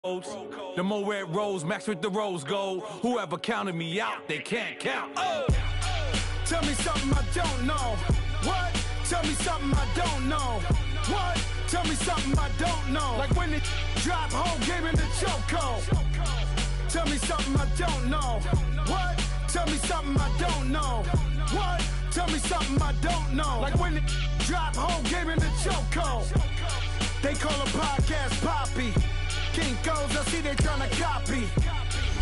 The more red rose, max with the rose gold. Whoever counted me out, they can't count. Oh! Tell me something I don't know. What? Tell me something I don't know. What? Tell me something I don't know. Like when it drop whole game in the chokehold. Tell me something I don't know. What? Tell me something I don't know. What? Tell me something I don't know. Like when it drop whole game in the chokehold. They call a podcast Poppy. Kinkos, I see they tryna copy.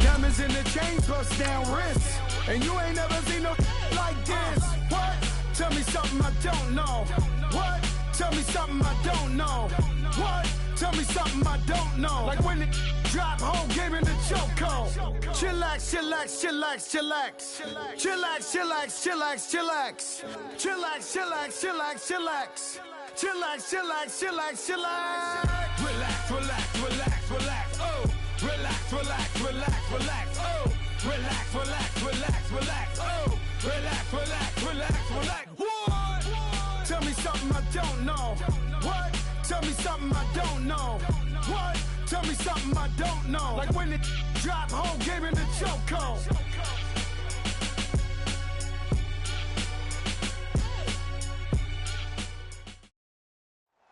Diamonds in the chains, bust down wrists. And you ain't never seen no like this. What? Tell me something I don't know. What? Tell me something I don't know. What? Tell me something I don't know. Like when it drop whole game in the chokehold. Chillax, chillax, chillax, chillax. Chillax, chillax, chillax, chillax. Chillax, chillax, chillax, chillax. Chillax, chillax, chillax, chillax. Relax, relax, relax, relax, oh. Relax, relax, relax, relax, oh. Relax, relax, relax, relax, oh. Relax, relax, relax, relax. What? Tell me something I don't know. What? Tell me something I don't know. What? Tell me something I don't know. Like when it drop whole game in the chokehold.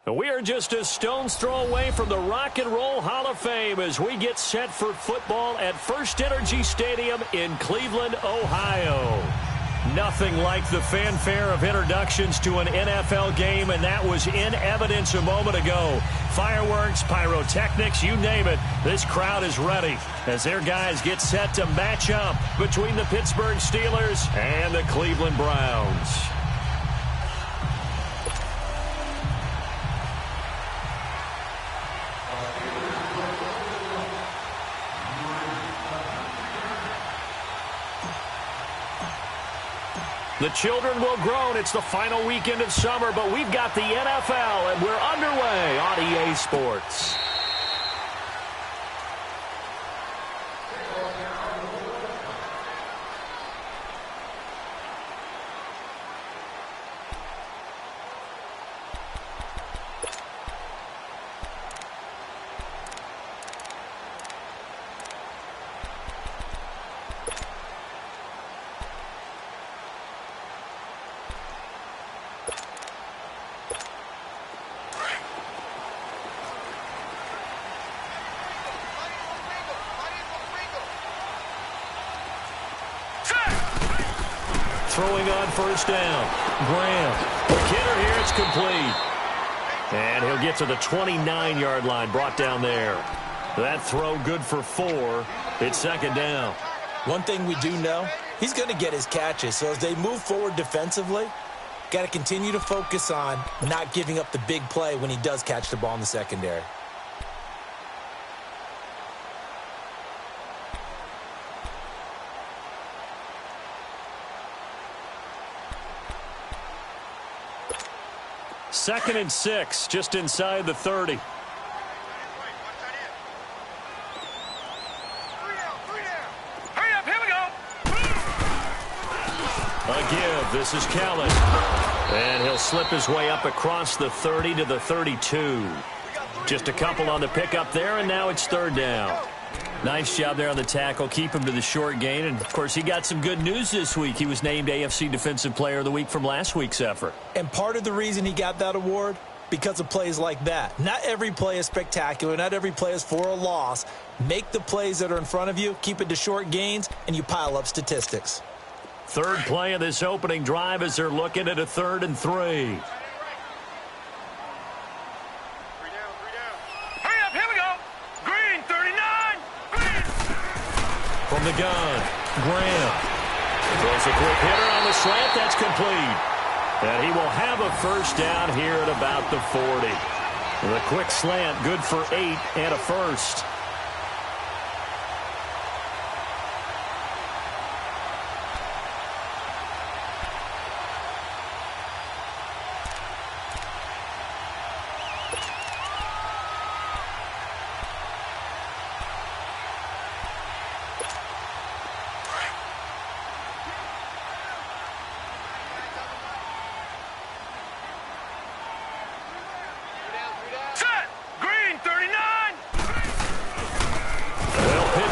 We are just a stone's throw away from the Rock and Roll Hall of Fame as we get set for football at First Energy Stadium in Cleveland, Ohio. Nothing like the fanfare of introductions to an NFL game, and that was in evidence a moment ago. Fireworks, pyrotechnics, you name it. This crowd is ready as their guys get set to match up between the Pittsburgh Steelers and the Cleveland Browns. The children will groan. It's the final weekend of summer, but we've got the NFL, and we're underway on EA Sports. Throwing on first down. Graham. The kidder here, it's complete. And he'll get to the 29-yard line, brought down there. That throw good for 4. It's second down. One thing we do know, he's going to get his catches. So as they move forward defensively, got to continue to focus on not giving up the big play when he does catch the ball in the secondary. Second and 6, just inside the 30. A give. This is Kellen. And he'll slip his way up across the 30 to the 32. Just a couple on the pickup there, and now it's third down. Nice job there on the tackle. Keep him to the short gain. And, of course, he got some good news this week. He was named AFC Defensive Player of the Week from last week's effort. And part of the reason he got that award, because of plays like that. Not every play is spectacular. Not every play is for a loss. Make the plays that are in front of you, keep it to short gains, and you pile up statistics. Third play of this opening drive as they're looking at a 3rd and 3. From the gun, Graham throws a quick hitter on the slant. That's complete. And he will have a first down here at about the 40. The quick slant, good for 8 and a first.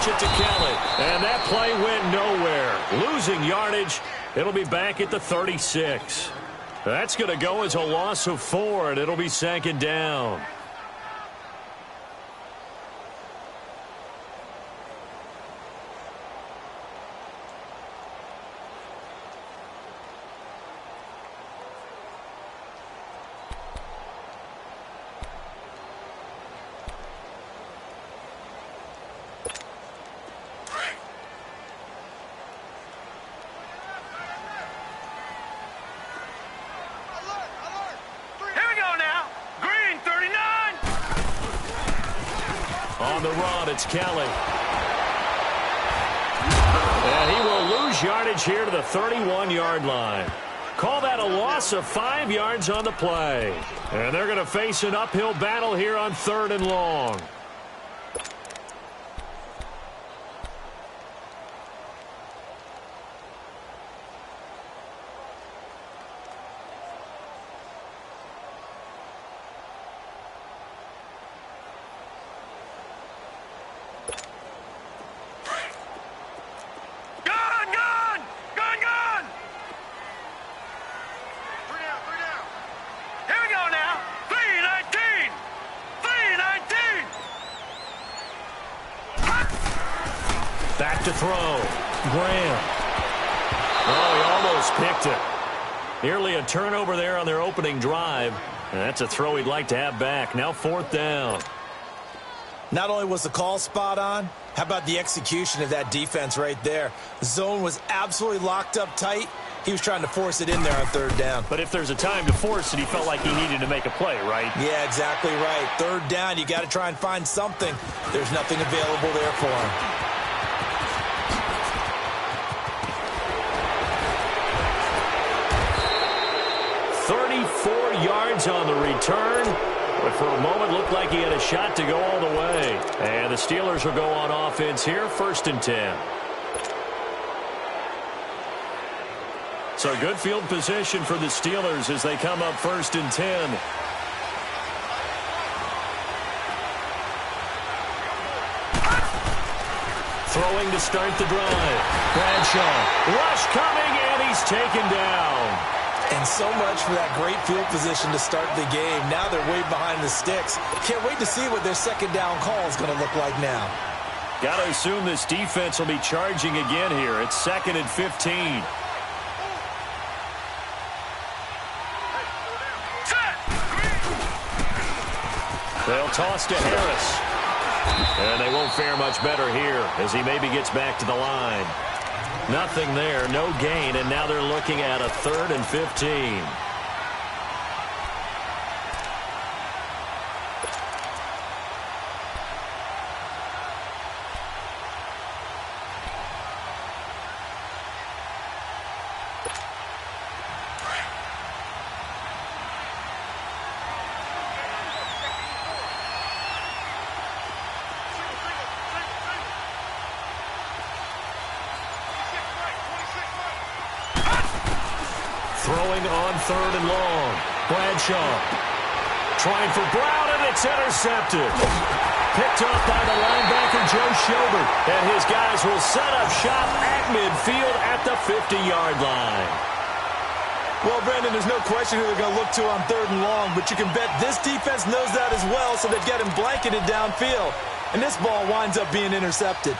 pitch it to Kelly. And that play went nowhere. Losing yardage. It'll be back at the 36. That's going to go as a loss of 4, and it'll be 2nd down. On the run, it's Kelly. And he will lose yardage here to the 31-yard line. Call that a loss of 5 yards on the play. And they're going to face an uphill battle here on 3rd and long. Back to throw. Graham. Oh, he almost picked it. Nearly a turnover there on their opening drive. And that's a throw he'd like to have back. Now 4th down. Not only was the call spot on, how about the execution of that defense right there? The zone was absolutely locked up tight. He was trying to force it in there on 3rd down. But if there's a time to force it, he felt like he needed to make a play, right? Yeah, exactly right. 3rd down, you got to try and find something. There's nothing available there for him. 34 yards on the return, but for a moment looked like he had a shot to go all the way. And the Steelers will go on offense here, 1st and 10. So good field position for the Steelers as they come up 1st and 10. Throwing to start the drive. Bradshaw. Rush coming, and he's taken down. And so much for that great field position to start the game. Now they're way behind the sticks. Can't wait to see what their 2nd down call is going to look like now. Got to assume this defense will be charging again here. It's 2nd and 15. They'll toss to Harris. And they won't fare much better here as he maybe gets back to the line. Nothing there, no gain, and now they're looking at a 3rd and 15. Throwing on 3rd and long. Bradshaw trying for Brown, and it's intercepted. Picked up by the linebacker, Joe Schobert. And his guys will set up shop at midfield at the 50-yard line. Well, Brandon, there's no question who they're going to look to on 3rd and long, but you can bet this defense knows that as well, so they've got him blanketed downfield. And this ball winds up being intercepted.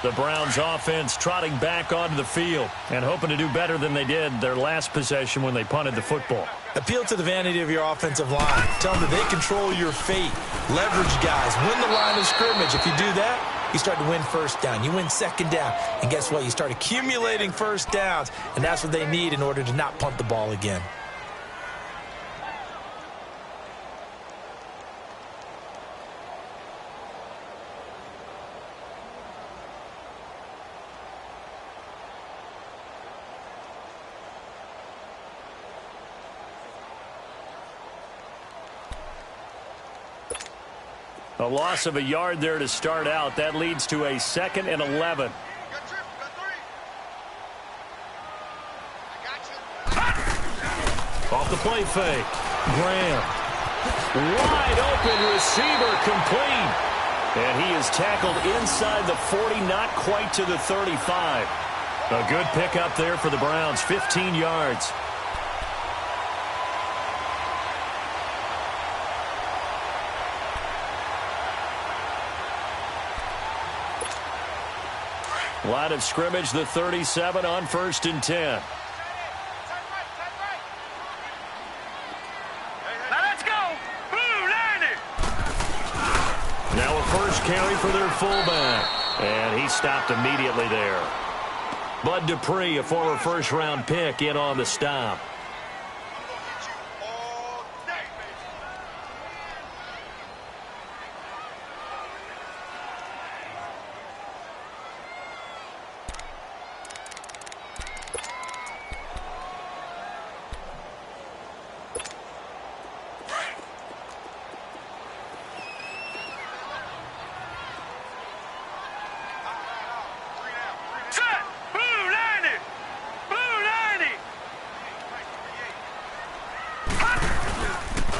The Browns offense trotting back onto the field and hoping to do better than they did their last possession when they punted the football. Appeal to the vanity of your offensive line. Tell them that they control your fate. Leverage guys. Win the line of scrimmage. If you do that, you start to win 1st down. You win 2nd down. And guess what? You start accumulating 1st downs. And that's what they need in order to not punt the ball again. A loss of a yard there to start out. That leads to a 2nd and 11. Off the play fake. Graham. Wide open receiver complete. And he is tackled inside the 40, not quite to the 35. A good pickup there for the Browns, 15 yards. Line of scrimmage, the 37 on 1st and 10. Now a first carry for their fullback. And he stopped immediately there. Bud Dupree, a former first-round pick, in on the stop.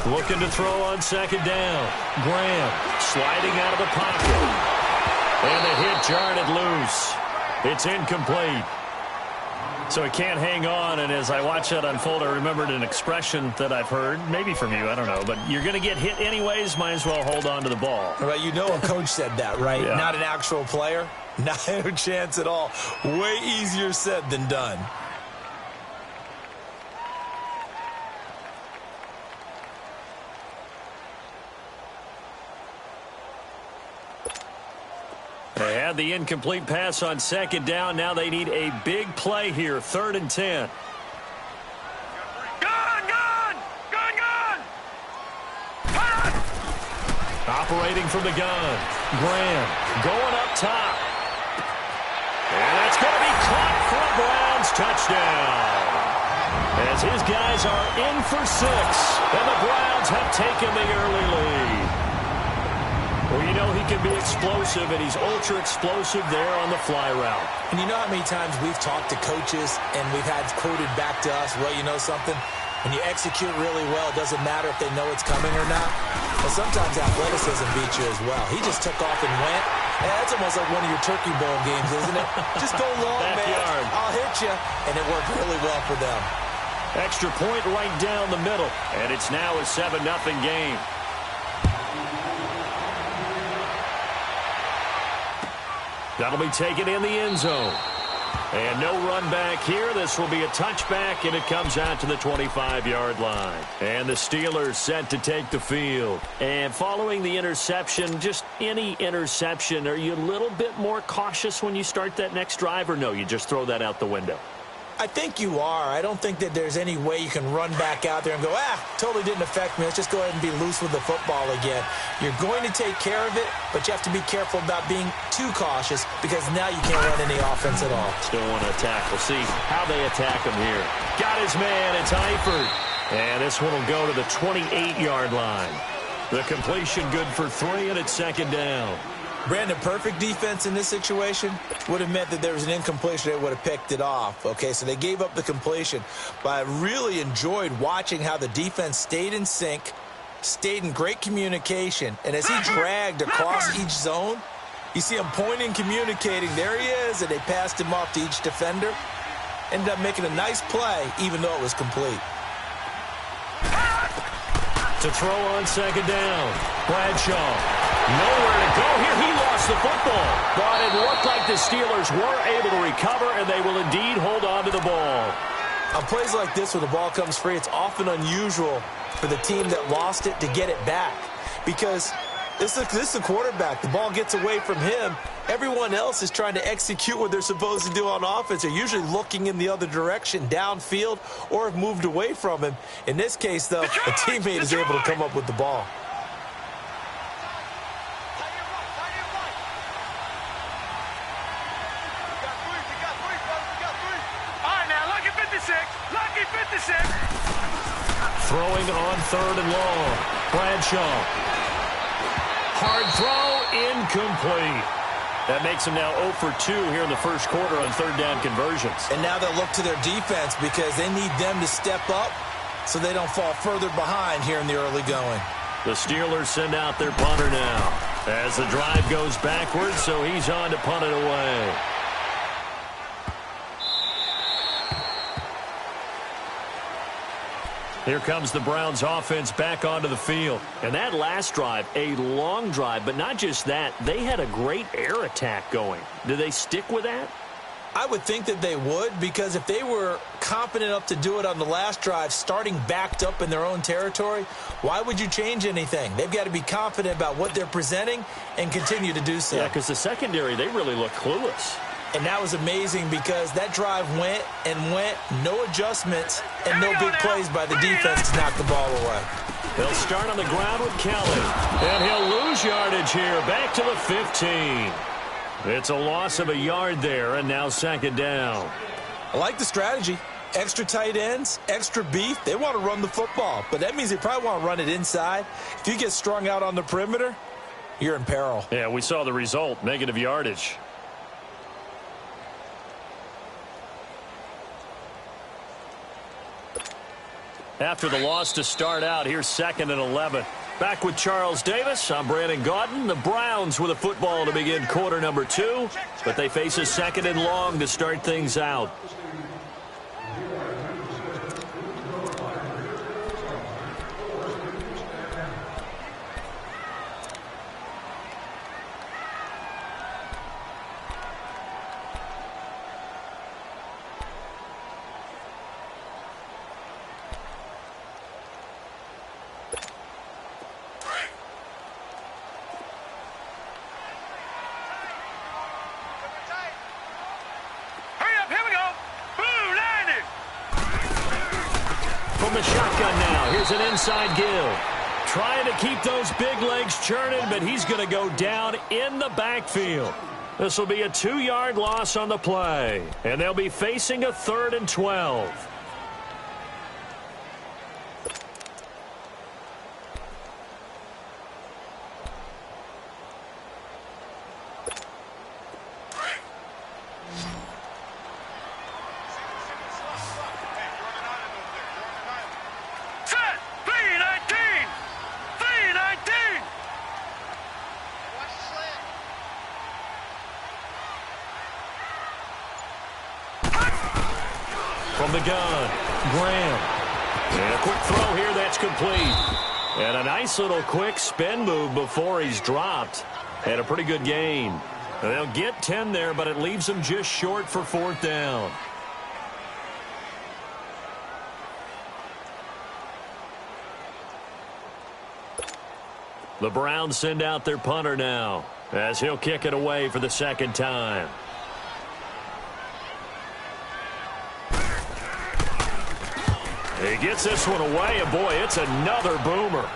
Looking to throw on 2nd down. Graham sliding out of the pocket. And the hit jarred it loose. It's incomplete. So he can't hang on, and as I watch that unfold, I remembered an expression that I've heard, maybe from you, I don't know, but you're going to get hit anyways, might as well hold on to the ball. Right, you know a coach said that, right? Yeah. Not an actual player. Not a chance at all. Way easier said than done. They had the incomplete pass on 2nd down. Now they need a big play here. 3rd and 10. Operating from the gun. Graham going up top. And that's going to be caught for a Browns touchdown. As his guys are in for 6. And the Browns have taken the early lead. Well, you know he can be explosive, and he's ultra-explosive there on the fly route. And you know how many times we've talked to coaches and we've had quoted back to us, well, you know something? When you execute really well, it doesn't matter if they know it's coming or not. But sometimes athleticism beats you as well. He just took off and went. And that's almost like one of your Turkey Bowl games, isn't it? Just go long, man. I'll hit you. And it worked really well for them. Extra point right down the middle. And it's now a 7-0 game. That'll be taken in the end zone. And no run back here. This will be a touchback, and it comes out to the 25-yard line. And the Steelers set to take the field. And following the interception, just any interception, are you a little bit more cautious when you start that next drive, or no, you just throw that out the window? I think you are. I don't think that there's any way you can run back out there and go, totally didn't affect me. Let's just go ahead and be loose with the football again. You're going to take care of it, but you have to be careful about being too cautious because now you can't run any offense at all. Still want to attack. We'll see how they attack him here. Got his man. It's Eifert. And this one will go to the 28-yard line. The completion good for 3, and it's 2nd down. Brandon, perfect defense in this situation would have meant that there was an incompletion. They would have picked it off. Okay, so they gave up the completion. But I really enjoyed watching how the defense stayed in sync, stayed in great communication. And as he dragged across each zone, you see him pointing, communicating. There he is, and they passed him off to each defender. Ended up making a nice play, even though it was complete. To throw on 2nd down, Bradshaw. Nowhere to go here. He lost the football. But it looked like the Steelers were able to recover, and they will indeed hold on to the ball. On plays like this where the ball comes free, it's often unusual for the team that lost it to get it back. Because this is the quarterback. The ball gets away from him. Everyone else is trying to execute what they're supposed to do on offense. They're usually looking in the other direction, downfield, or have moved away from him. In this case, though, a teammate is able to come up with the ball. Throwing on 3rd and long. Bradshaw. hard throw, incomplete. That makes them now 0 for 2 here in the first quarter on third down conversions. And now they'll look to their defense because they need them to step up so they don't fall further behind here in the early going. The Steelers send out their punter now as the drive goes backwards, so he's on to punt it away. Here comes the Browns offense back onto the field. And that last drive, a long drive, but not just that, they had a great air attack going. Do they stick with that? I would think that they would, because if they were confident enough to do it on the last drive, starting backed up in their own territory, why would you change anything? They've got to be confident about what they're presenting and continue to do so. Yeah, because the secondary, they really look clueless. And that was amazing because that drive went and went, no adjustments, and no big plays by the defense to knock the ball away. They'll start on the ground with Kelly, and he'll lose yardage here, back to the 15. It's a loss of a yard there, and now second down. I like the strategy. Extra tight ends, extra beef. They want to run the football, but that means they probably want to run it inside. If you get strung out on the perimeter, you're in peril. Yeah, we saw the result, negative yardage. After the loss to start out, here's 2nd and 11. Back with Charles Davis, I'm Brandon Gaudin. The Browns with a football to begin quarter number 2, but they face a 2nd and long to start things out. From the shotgun now, here's an inside give. Trying to keep those big legs churning, but he's going to go down in the backfield. This will be a 2-yard loss on the play, and they'll be facing a 3rd and 12. From the gun, Graham. And a quick throw here, that's complete. And a nice little quick spin move before he's dropped. And a pretty good gain. And they'll get 10 there, but it leaves them just short for 4th down. The Browns send out their punter now, as he'll kick it away for the 2nd time. He gets this one away, and boy, it's another boomer.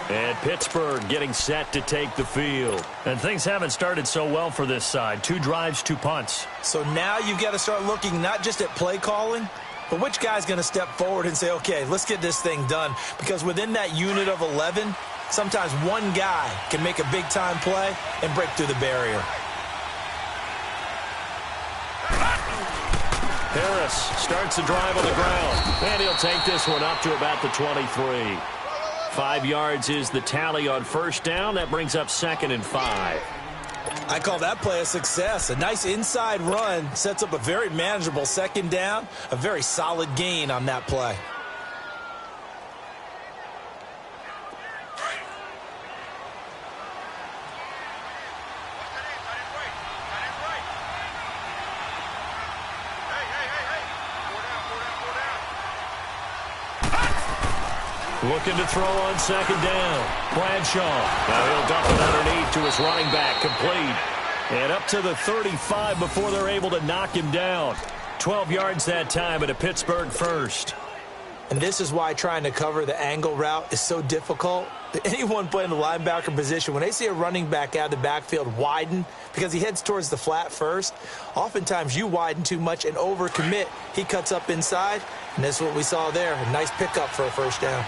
And Pittsburgh getting set to take the field. And things haven't started so well for this side. 2 drives, 2 punts. So now you've got to start looking not just at play calling, but which guy's going to step forward and say, okay, let's get this thing done. Because within that unit of 11, sometimes one guy can make a big-time play and break through the barrier. Harris starts the drive on the ground, and he'll take this one up to about the 23. 5 yards is the tally on 1st down. That brings up 2nd and 5. I call that play a success. A nice inside run sets up a very manageable 2nd down, a very solid gain on that play. Looking to throw on 2nd down. Bradshaw. Now he'll dump it underneath to his running back. Complete. And up to the 35 before they're able to knock him down. 12 yards that time at a Pittsburgh 1st. And this is why trying to cover the angle route is so difficult. Anyone playing the linebacker position, when they see a running back out of the backfield widen because he heads towards the flat first, oftentimes you widen too much and overcommit. He cuts up inside. And that's what we saw there. A nice pickup for a first down.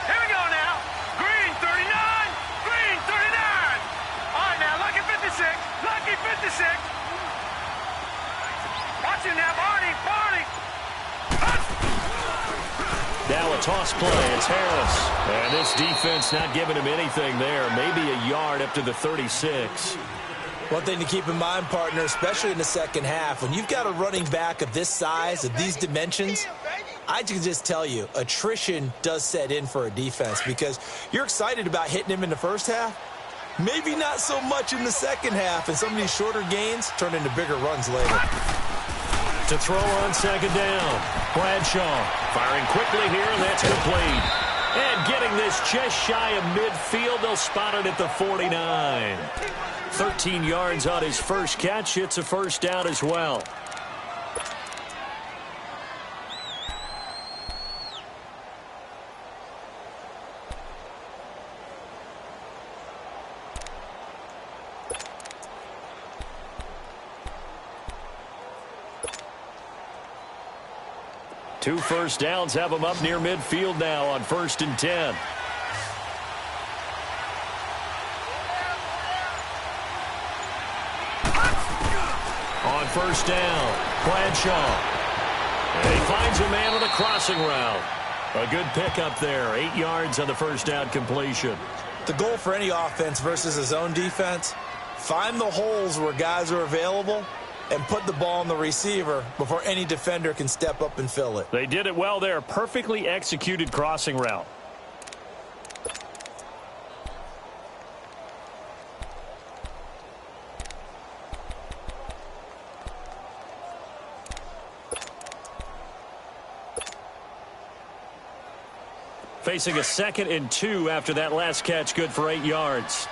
Here we go now. Green 39. Green 39. All right, now, Lucky 56. Lucky 56. Watch it now, Barney. Barney. Now a toss play. It's Harris. And this defense not giving him anything there. Maybe a yard up to the 36. One thing to keep in mind, partner, especially in the second half, when you've got a running back of this size, of these dimensions, I can just tell you, attrition does set in for a defense because you're excited about hitting him in the first half. Maybe not so much in the second half, and some of these shorter gains turn into bigger runs later. To throw on second down. Bradshaw firing quickly here, and that's complete. And getting this just shy of midfield, they'll spot it at the 49. 13 yards on his first catch. It's a first down as well. Two first downs have him up near midfield now on 1st and 10. On first down, Bradshaw. And he finds a man with a crossing route. A good pickup there. 8 yards on the first down completion. The goal for any offense versus a zone defense, find the holes where guys are available and put the ball on the receiver before any defender can step up and fill it. They did it well there. Perfectly executed crossing route. Facing a 2nd and 2 after that last catch, good for 8 yards.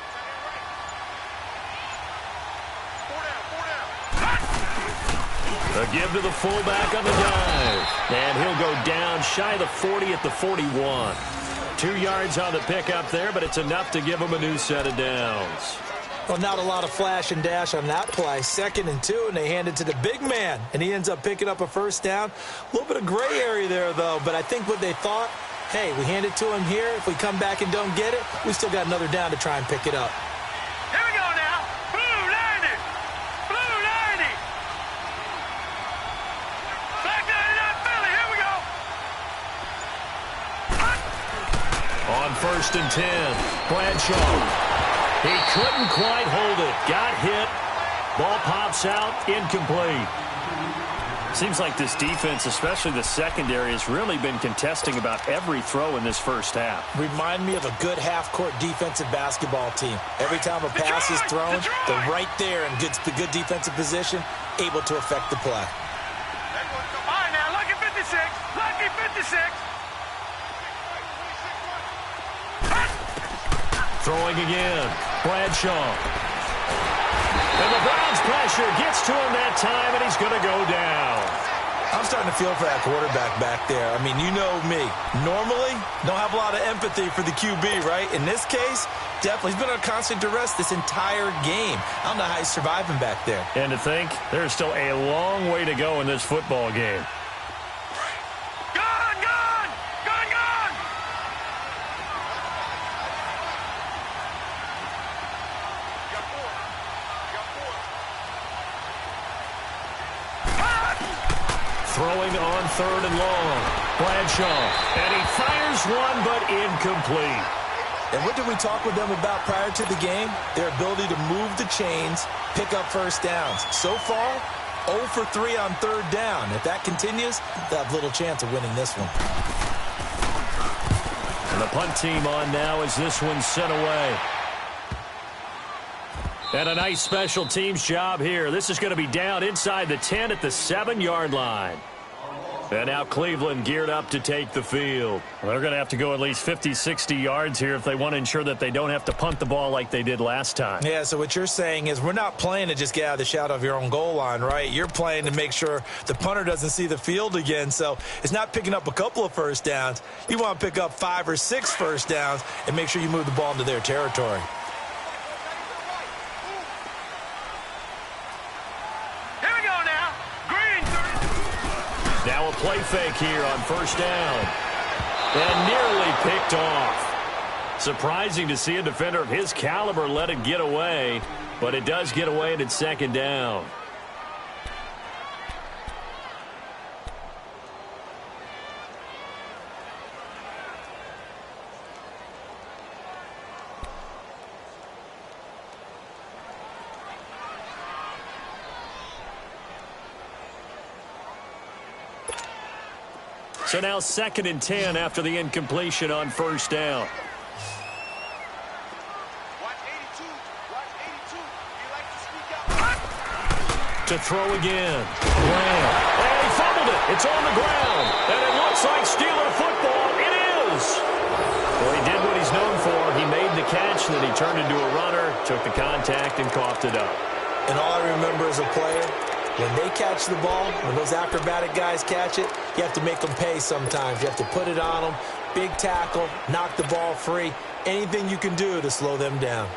A give to the fullback on the dive. And he'll go down shy of the 40 at the 41. 2 yards on the pickup there, but it's enough to give him a new set of downs. Well, not a lot of flash and dash on that play. 2nd and 2, and they hand it to the big man, and he ends up picking up a first down. A little bit of gray area there, though, but I think what they thought, hey, we hand it to him here. If we come back and don't get it, we still got another down to try and pick it up. Here we go now. Blue 90. Blue 90. Black 99 Philly. Here we go. On 1st and 10, Bradshaw. He couldn't quite hold it. Got hit. Ball pops out. Incomplete. Seems like this defense, especially the secondary, has really been contesting about every throw in this first half. Remind me of a good half-court defensive basketball team. Every time a pass is thrown, they're right there in good defensive position, able to affect the play. All right, now, Lucky 56. Lucky 56. Throwing again. Bradshaw. And the Browns pressure gets to him that time, and he's going to go down. I'm starting to feel for that quarterback back there. I mean, you know me. Normally, don't have a lot of empathy for the QB, right? In this case, definitely. He's been on constant duress this entire game. I don't know how he's surviving back there. And to think, there's still a long way to go in this football game. Gone, gone. Gone, gone. Throwing on 3rd and long. Bradshaw. And he fires one, but incomplete. And what did we talk with them about prior to the game? Their ability to move the chains, pick up first downs. So far, 0 for 3 on 3rd down. If that continues, they'll have little chance of winning this one. And the punt team on now as this one's sent away. And a nice special teams job here. This is going to be down inside the 10 at the 7-yard line. And now Cleveland geared up to take the field. Well, they're going to have to go at least 50, 60 yards here if they want to ensure that they don't have to punt the ball like they did last time. Yeah, so what you're saying is we're not playing to just get out of the shadow of your own goal line, right? You're playing to make sure the punter doesn't see the field again. So it's not picking up a couple of first downs. You want to pick up 5 or 6 first downs and make sure you move the ball into their territory. Here we go now. play fake here on first down. And nearly picked off. Surprising to see a defender of his caliber let it get away, but it does get away and it's second down. So now 2nd and 10 after the incompletion on first down. To throw again. Graham. And he fumbled it. It's on the ground. And it looks like Steeler football. It is. Well, he did what he's known for. He made the catch, and then he turned into a runner, took the contact, and coughed it up. And all I remember as a player, when they catch the ball, when those acrobatic guys catch it, you have to make them pay sometimes. You have to put it on them, big tackle, knock the ball free, anything you can do to slow them down.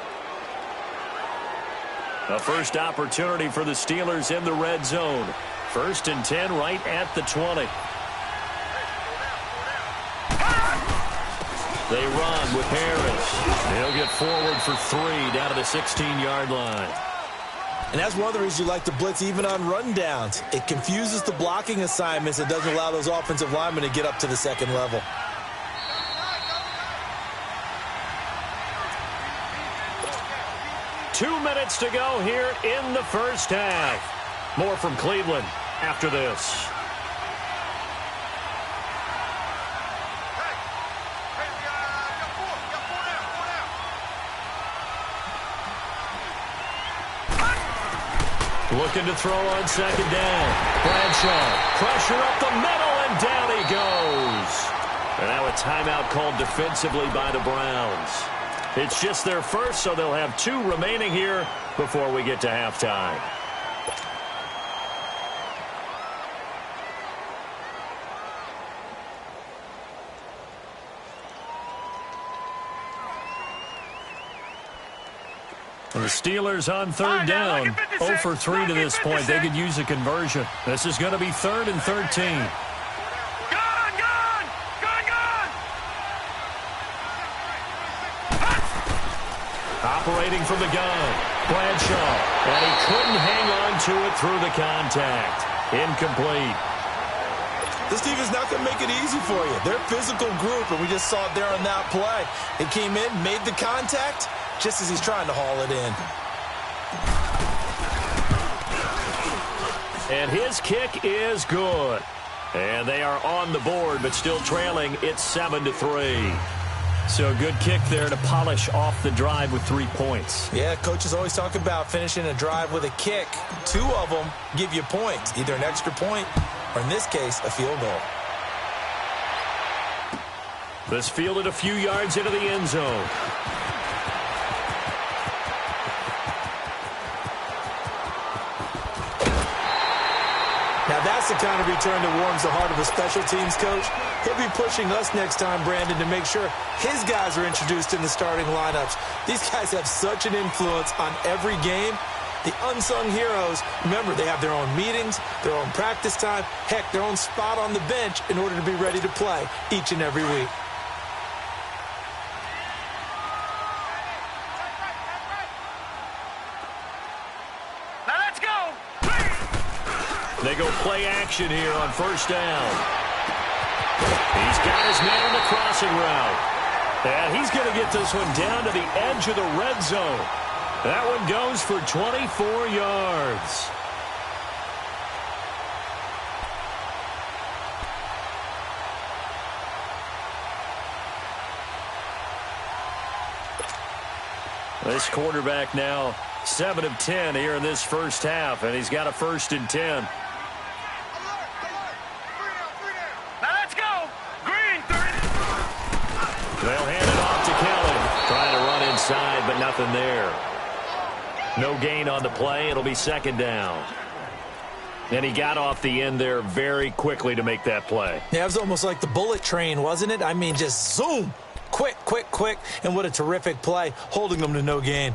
A first opportunity for the Steelers in the red zone. 1st and 10 right at the 20. They run with Harris. He'll get forward for 3 down to the 16-yard line. And that's one of the reasons you like to blitz even on rundowns. It confuses the blocking assignments. It doesn't allow those offensive linemen to get up to the second level. Two minutes to go here in the first half. More from Cleveland after this. Looking to throw on 2nd down. Bradshaw, pressure up the middle, and down he goes. And now a timeout called defensively by the Browns. It's just their first, so they'll have 2 remaining here before we get to halftime. And the Steelers on 3rd down, 0 for 3 to this point. They could use a conversion. This is going to be 3rd and 13. Operating from the gun, Bradshaw, and he couldn't hang on to it through the contact. Incomplete. This team is not going to make it easy for you. They're a physical group, and we just saw it there on that play. They came in, made the contact, just as he's trying to haul it in. And his kick is good. And they are on the board, but still trailing. It's 7-3. So a good kick there to polish off the drive with 3 points. Yeah, coaches always talk about finishing a drive with a kick. 2 of them give you points, either an extra point or, in this case, a field goal. This fielded a few yards into the end zone. Now that's the kind of return that warms the heart of a special teams coach. He'll be pushing us next time, Brandon, to make sure his guys are introduced in the starting lineups. These guys have such an influence on every game. The unsung heroes, remember, they have their own meetings, their own practice time, heck, their own spot on the bench in order to be ready to play each and every week. They go play action here on 1st down. He's got his man on the crossing route. And he's going to get this one down to the edge of the red zone. That one goes for 24 yards. This quarterback now 7 of 10 here in this first half, and he's got a 1st and 10. They'll hand it off to Kelly. Trying to run inside, but nothing there. No gain on the play. It'll be 2nd down. And he got off the end there very quickly to make that play. Yeah, it was almost like the bullet train, wasn't it? I mean, just zoom. Quick, quick, quick. And what a terrific play, holding them to no gain.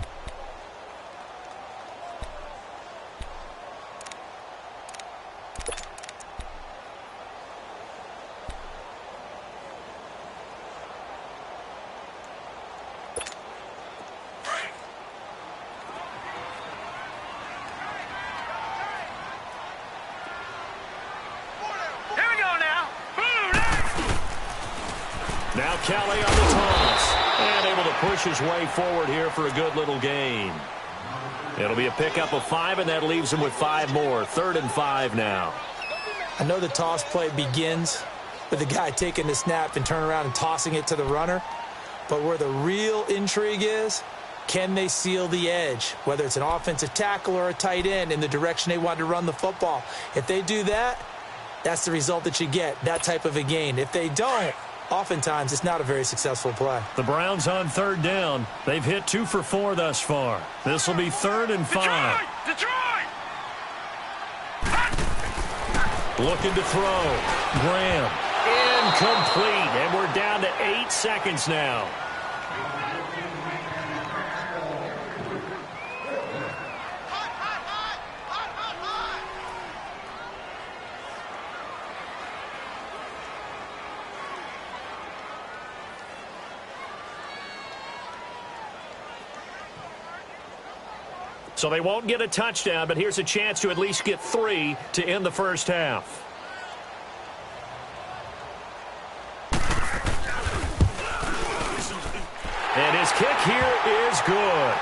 Now Kelly on the toss. And able to push his way forward here for a good little gain. It'll be a pickup of 5, and that leaves him with 5 more. 3rd and 5 now. I know the toss play begins with the guy taking the snap and turn around and tossing it to the runner. But where the real intrigue is, can they seal the edge, whether it's an offensive tackle or a tight end, in the direction they want to run the football? If they do that, that's the result that you get, that type of a gain. If they don't, oftentimes it's not a very successful play. The Browns on 3rd down. They've hit 2 for 4 thus far. This will be 3rd and 5. Detroit! Looking to throw. Graham. Incomplete. And we're down to 8 seconds now. So they won't get a touchdown, but here's a chance to at least get 3 to end the first half. And his kick here is good.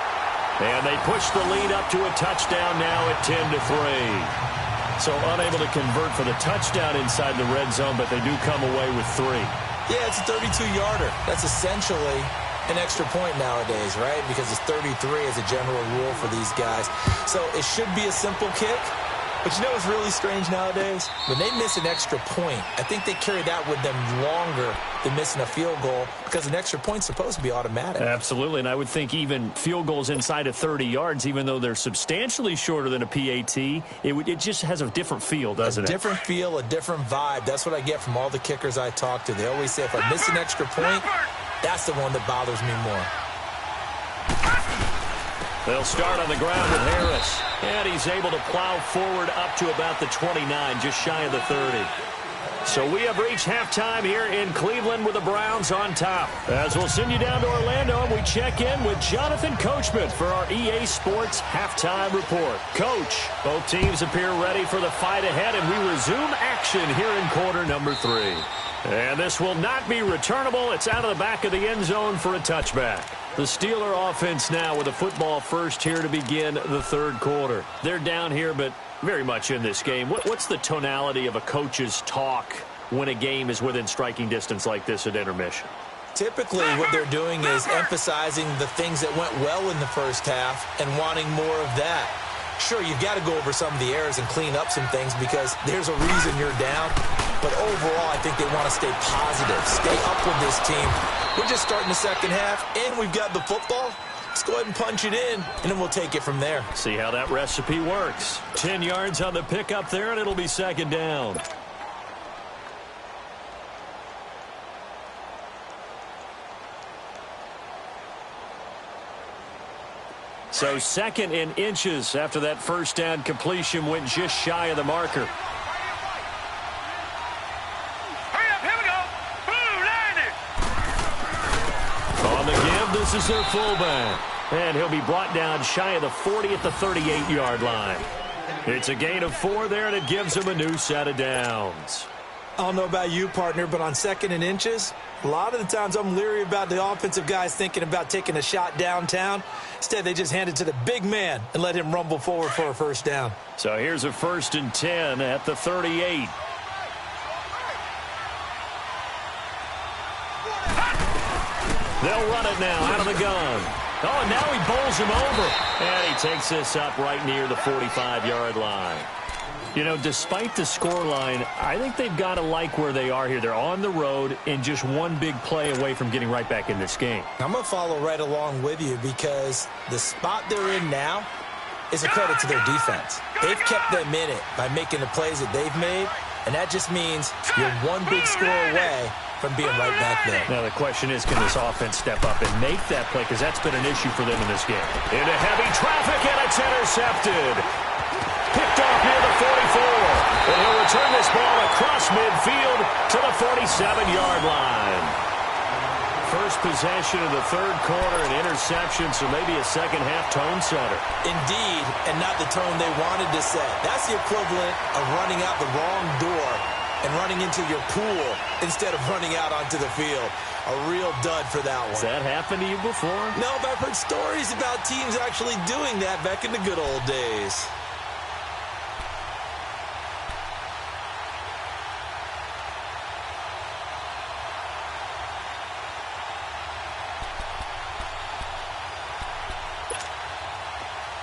And they push the lead up to a touchdown now at 10-3. So unable to convert for the touchdown inside the red zone, but they do come away with 3. Yeah, it's a 32-yarder. That's essentially an extra point nowadays, right? Because it's 33 as a general rule for these guys. So it should be a simple kick. But you know what's really strange nowadays? When they miss an extra point, I think they carry that with them longer than missing a field goal, because an extra point's supposed to be automatic. Absolutely, and I would think even field goals inside of 30 yards, even though they're substantially shorter than a PAT, it just has a different feel, doesn't it? A different feel, a different vibe. That's what I get from all the kickers I talk to. They always say, if I miss an extra point, that's the one that bothers me more. They'll start on the ground with Harris. And he's able to plow forward up to about the 29, just shy of the 30. So we have reached halftime here in Cleveland with the Browns on top. As we'll send you down to Orlando, and we check in with Jonathan Coachman for our EA Sports Halftime Report. Coach, both teams appear ready for the fight ahead, and we resume action here in quarter number 3. And this will not be returnable. It's out of the back of the end zone for a touchback. The Steeler offense now with a football first here to begin the 3rd quarter. They're down here, but very much in this game. What's the tonality of a coach's talk when a game is within striking distance like this at intermission? Typically, what they're doing is emphasizing the things that went well in the first half and wanting more of that. Sure, you've got to go over some of the errors and clean up some things because there's a reason you're down. But overall, I think they want to stay positive, stay up with this team. We're just starting the second half, and we've got the football. Let's go ahead and punch it in, and then we'll take it from there. See how that recipe works. 10 yards on the pickup there, and it'll be 2nd down. So 2nd and inches after that first down completion went just shy of the marker. On the give, this is their fullback. And he'll be brought down shy of the 40 at the 38-yard line. It's a gain of 4 there, and it gives him a new set of downs. I don't know about you, partner, but on 2nd and inches, a lot of the times I'm leery about the offensive guys thinking about taking a shot downtown. Instead, they just hand it to the big man and let him rumble forward for a first down. So here's a 1st and 10 at the 38. They'll run it now out of the gun. Oh, and now he bowls him over. And he takes this up right near the 45-yard line. You know, despite the scoreline, I think they've got to like where they are here. They're on the road and just one big play away from getting right back in this game. I'm going to follow right along with you because the spot they're in now is a credit to their defense. They've kept them in it by making the plays that they've made, and that just means you're one big score away from being right back there. Now the question is, can this offense step up and make that play? Because that's been an issue for them in this game. Into heavy traffic, and it's intercepted. Picked off near the 44. And he'll return this ball across midfield to the 47-yard line. First possession of the 3rd quarter, an interception, so maybe a second-half tone setter. Indeed, and not the tone they wanted to set. That's the equivalent of running out the wrong door and running into your pool instead of running out onto the field. A real dud for that one. Has that happened to you before? No, but I've heard stories about teams actually doing that back in the good old days.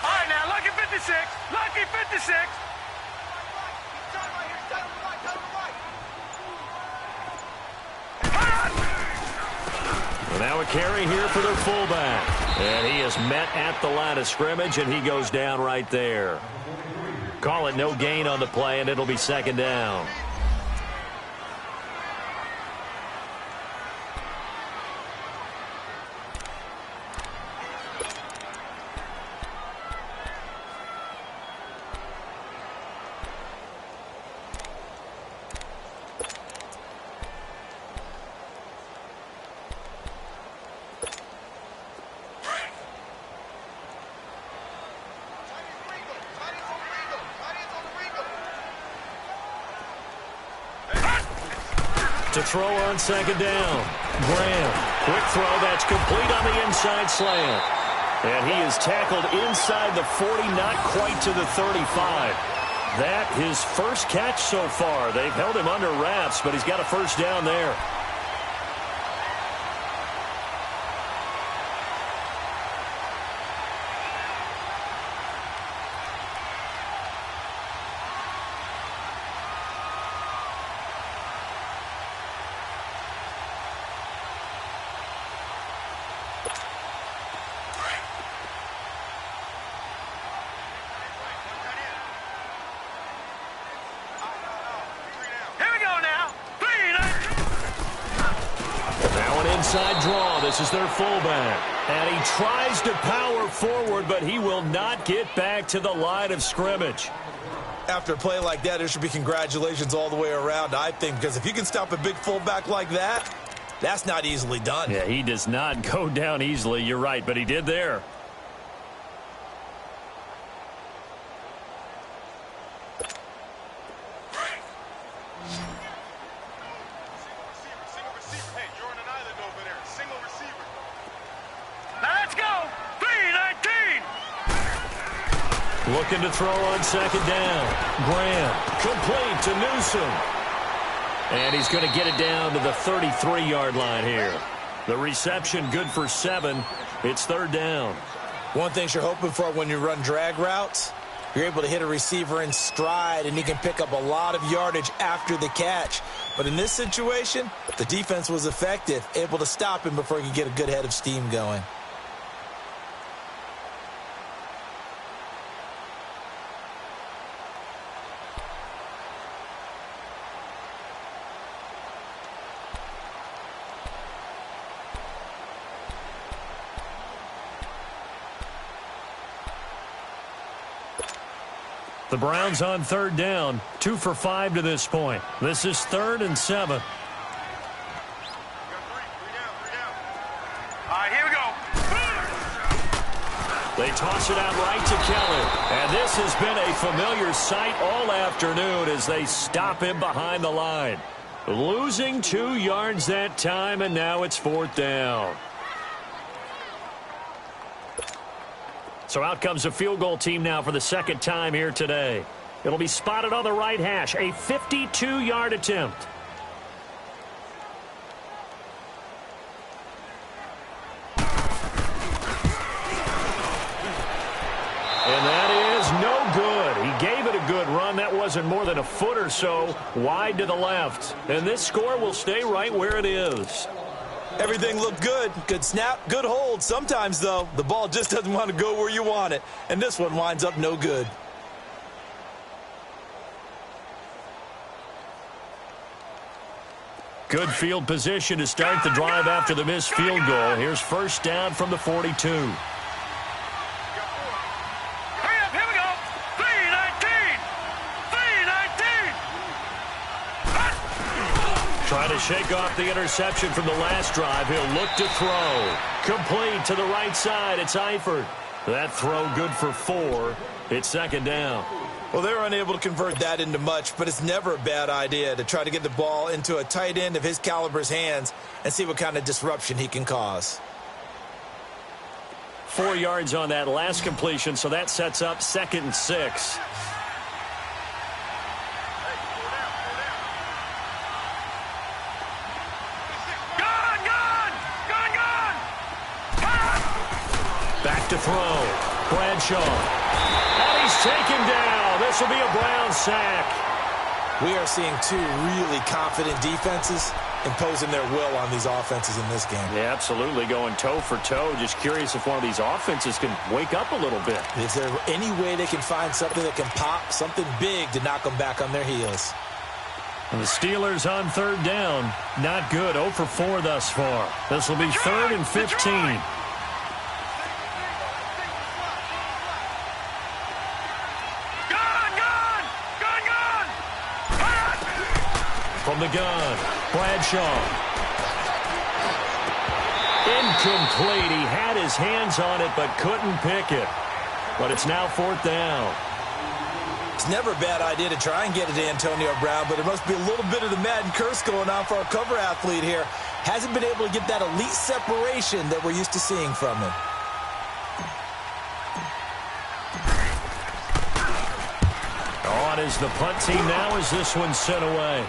All right, now, lucky 56. Lucky 56. Now a carry here for their fullback. And he is met at the line of scrimmage, and he goes down right there. Call it no gain on the play, and it'll be second down. To throw on second down. Graham, quick throw that's complete on the inside slant. And he is tackled inside the 40, not quite to the 35. That his first catch so far. They've held him under wraps, but he's got a first down there. Inside draw. This is their fullback. And he tries to power forward, but he will not get back to the line of scrimmage. After a play like that, there should be congratulations all the way around, I think, because if you can stop a big fullback like that, that's not easily done. Yeah, he does not go down easily. You're right, but he did there. Looking to throw on second down. Graham, complete to Newsom. And he's going to get it down to the 33-yard line here. The reception good for 7. It's third down. One thing you're hoping for when you run drag routes, you're able to hit a receiver in stride, and he can pick up a lot of yardage after the catch. But in this situation, the defense was effective, able to stop him before he could get a good head of steam going. The Browns on third down, 2 for 5 to this point. This is 3rd and 7. All right, here we go. They toss it out right to Kelly. And this has been a familiar sight all afternoon as they stop him behind the line. Losing 2 yards that time, and now it's 4th down. So out comes a field goal team now for the second time here today. It'll be spotted on the right hash, a 52-yard attempt. And that is no good. He gave it a good run. That wasn't more than a foot or so wide to the left. And this score will stay right where it is. Everything looked good. Good snap, good hold. Sometimes, though, the ball just doesn't want to go where you want it. And this one winds up no good. Good field position to start the drive after the missed field goal. Here's first down from the 42. Trying to shake off the interception from the last drive. He'll look to throw. Complete to the right side. It's Eifert. That throw good for 4. It's second down. Well, they were unable to convert that into much, but it's never a bad idea to try to get the ball into a tight end of his caliber's hands and see what kind of disruption he can cause. 4 yards on that last completion, so that sets up 2nd and 6. Back to throw. Bradshaw. And he's taken down. This will be a Brown sack. We are seeing two really confident defenses imposing their will on these offenses in this game. Yeah, absolutely, going toe for toe. Just curious if one of these offenses can wake up a little bit. Is there any way they can find something that can pop, something big to knock them back on their heels? And the Steelers on 3rd down. Not good. 0 for 4 thus far. This will be 3rd and 15. From the gun, Bradshaw. Incomplete. He had his hands on it but couldn't pick it. But it's now 4th down. It's never a bad idea to try and get it to Antonio Brown, but there must be a little bit of the Madden curse going on for our cover athlete here. Hasn't been able to get that elite separation that we're used to seeing from him. On is the punt team now as this one's sent away.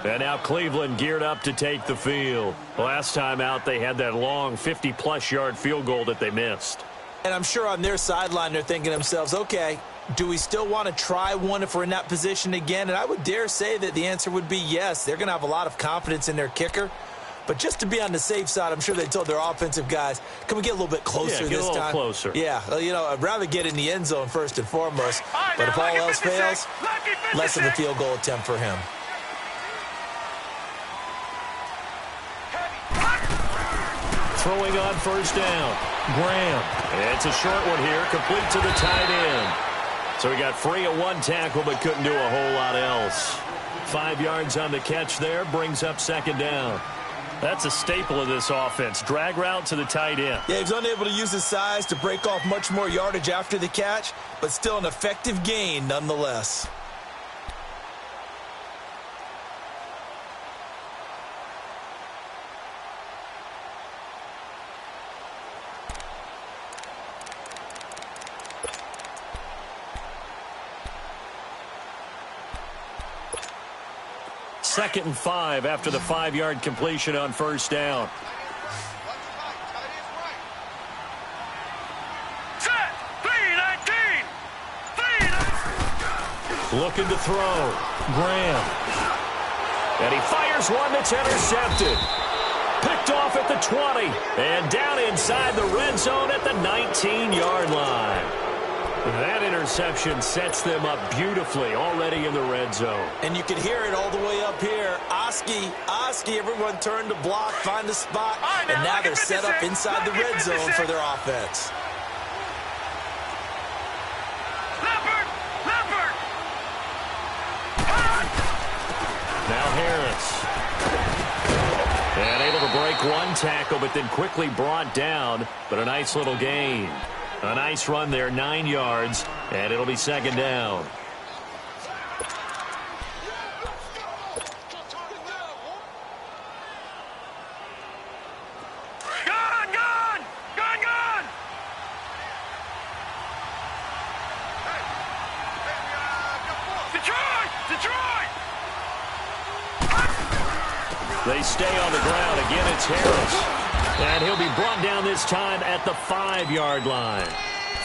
And now Cleveland geared up to take the field. Last time out, they had that long 50-plus yard field goal that they missed. And I'm sure on their sideline they're thinking to themselves, okay, do we still want to try one if we're in that position again? And I would dare say that the answer would be yes. They're going to have a lot of confidence in their kicker. But just to be on the safe side, I'm sure they told their offensive guys, can we get a little bit closer this time? Yeah, get a little closer. Yeah, you know, I'd rather get in the end zone first and foremost. But if all else fails, less of a field goal attempt for him. Throwing on 1st down. Graham. It's a short one here, complete to the tight end. So he got free of one tackle but couldn't do a whole lot else. 5 yards on the catch there, brings up 2nd down. That's a staple of this offense. Drag route to the tight end. Yeah, he's unable to use his size to break off much more yardage after the catch, but still an effective gain nonetheless. Second and 5 after the 5-yard completion on 1st down. Set! 3-19! Looking to throw. Graham. And he fires one that's intercepted. Picked off at the 20. And down inside the red zone at the 19-yard line. That interception sets them up beautifully already in the red zone. And you can hear it all the way up here. Oski, everyone turned to block, find a spot, and now they're set up inside the red zone for their offense. Now Harris. And able to break one tackle, but then quickly brought down. But a nice little gain. A nice run there, 9 yards, and it'll be 2nd down. Gone! Detroit! They stay on the ground. Again, it's Harris. And he'll be brought down this time at the 5-yard line.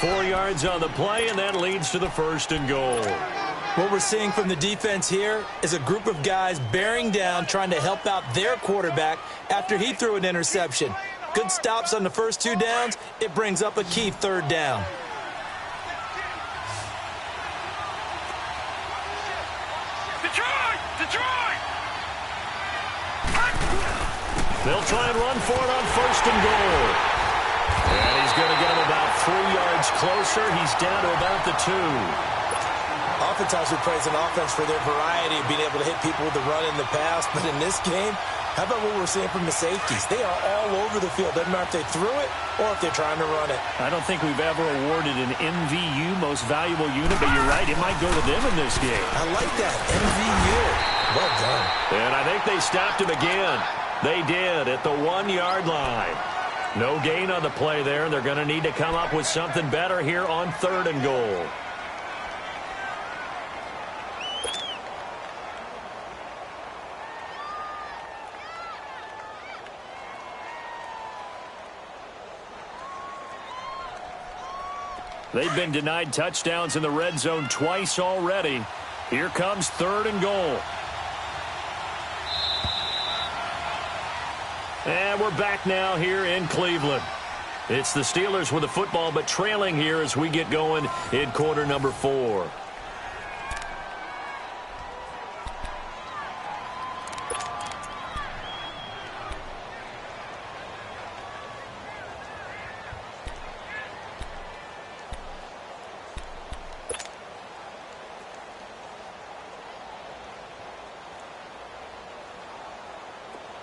4 yards on the play, and that leads to the 1st and goal. What we're seeing from the defense here is a group of guys bearing down, trying to help out their quarterback after he threw an interception. Good stops on the first 2 downs. It brings up a key 3rd down. Detroit! They'll try and run for it on 1st and goal. And he's going to get him about 3 yards closer. He's down to about the 2. Oftentimes we praise an offense for their variety of being able to hit people with the run and the pass, but in this game, How about what we're seeing from the safeties? They are all over the field. Doesn't matter if they threw it or if they're trying to run it. I don't think we've ever awarded an MVU, most valuable unit, but you're right, it might go to them in this game. I like that, MVU. Well done. And I think they stopped him again. They did at the 1-yard line. No gain on the play there, and they're going to need to come up with something better here on 3rd and goal. They've been denied touchdowns in the red zone twice already. Here comes 3rd and goal. And we're back now here in Cleveland. It's the Steelers with the football, but trailing here as we get going in quarter number 4.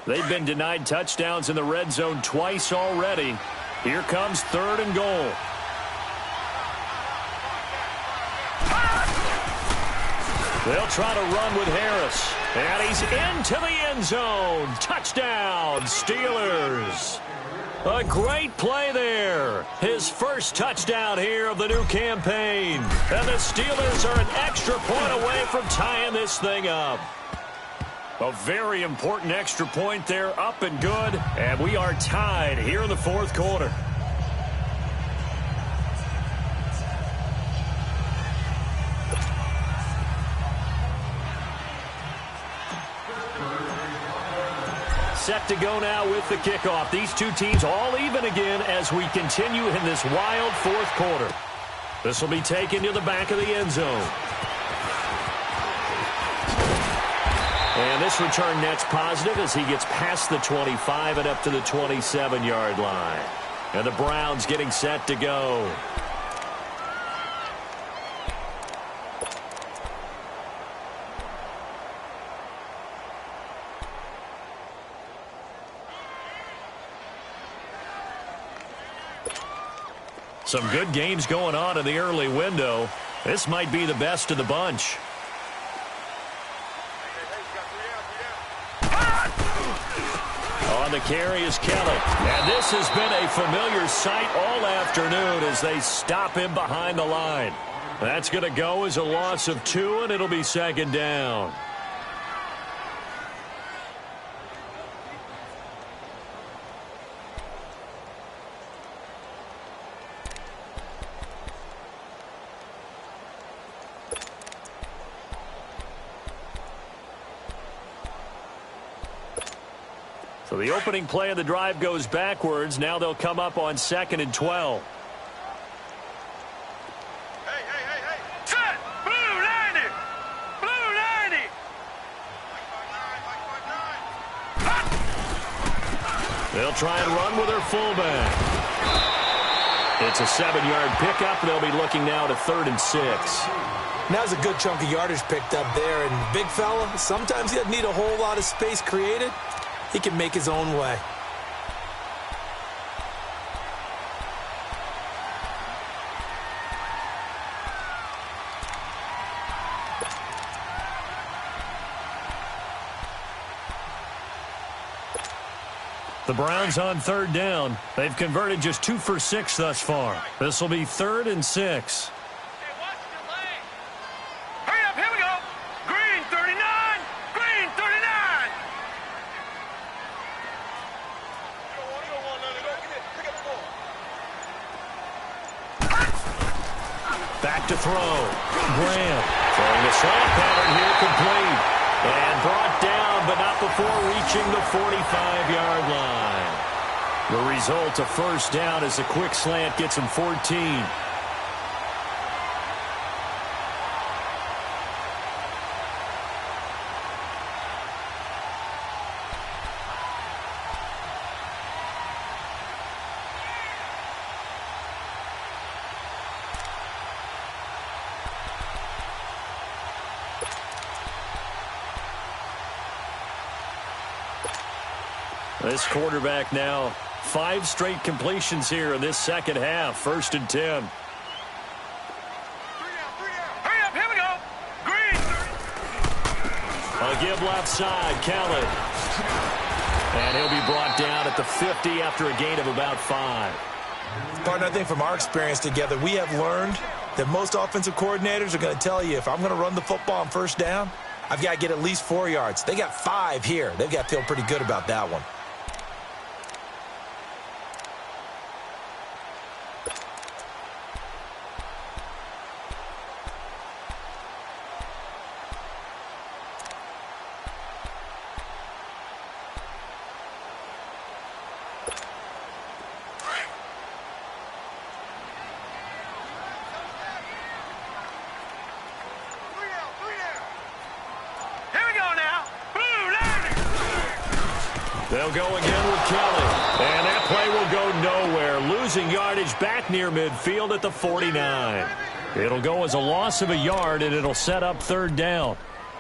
They've been denied touchdowns in the red zone twice already. Here comes 3rd and goal. They'll try to run with Harris. And he's into the end zone. Touchdown, Steelers. A great play there. His first touchdown here of the new campaign. And the Steelers are an extra point away from tying this thing up. A very important extra point there, up and good. And we are tied here in the 4th quarter. Set to go now with the kickoff. These two teams all even again as we continue in this wild 4th quarter. This will be taken to the back of the end zone. And this return net's positive as he gets past the 25 and up to the 27-yard line. And the Browns getting set to go. Some good games going on in the early window. This might be the best of the bunch. On the carry is Kelly. And this has been a familiar sight all afternoon as they stop him behind the line. That's going to go as a loss of 2, and it'll be 2nd down. So the opening play of the drive goes backwards. Now they'll come up on 2nd and 12. Hey. Set! Blue 90! Blue 90! They'll try and run with their fullback. It's a 7-yard pickup. They'll be looking now to 3rd and 6. Now's a good chunk of yardage picked up there. And big fella, sometimes he doesn't need a whole lot of space created. He can make his own way. The Browns on 3rd down. They've converted just 2 for 6 thus far. This will be 3rd and 6. Back to throw. Graham throwing the slant pattern here complete. And brought down, but not before reaching the 45-yard line. The result, a 1st down as a quick slant gets him 14. This quarterback now 5 straight completions here in this second half. 1st and 10. Hurry up, here we go. Green. A give left side, Kelly. And he'll be brought down at the 50 after a gain of about 5. Partner, I think from our experience together, we have learned that most offensive coordinators are going to tell you, if I'm going to run the football on 1st down, I've got to get at least 4 yards. They got 5 here. They've got to feel pretty good about that one. They'll go again with Kelly. And that play will go nowhere. Losing yardage back near midfield at the 49. It'll go as a loss of a yard, and it'll set up 3rd down.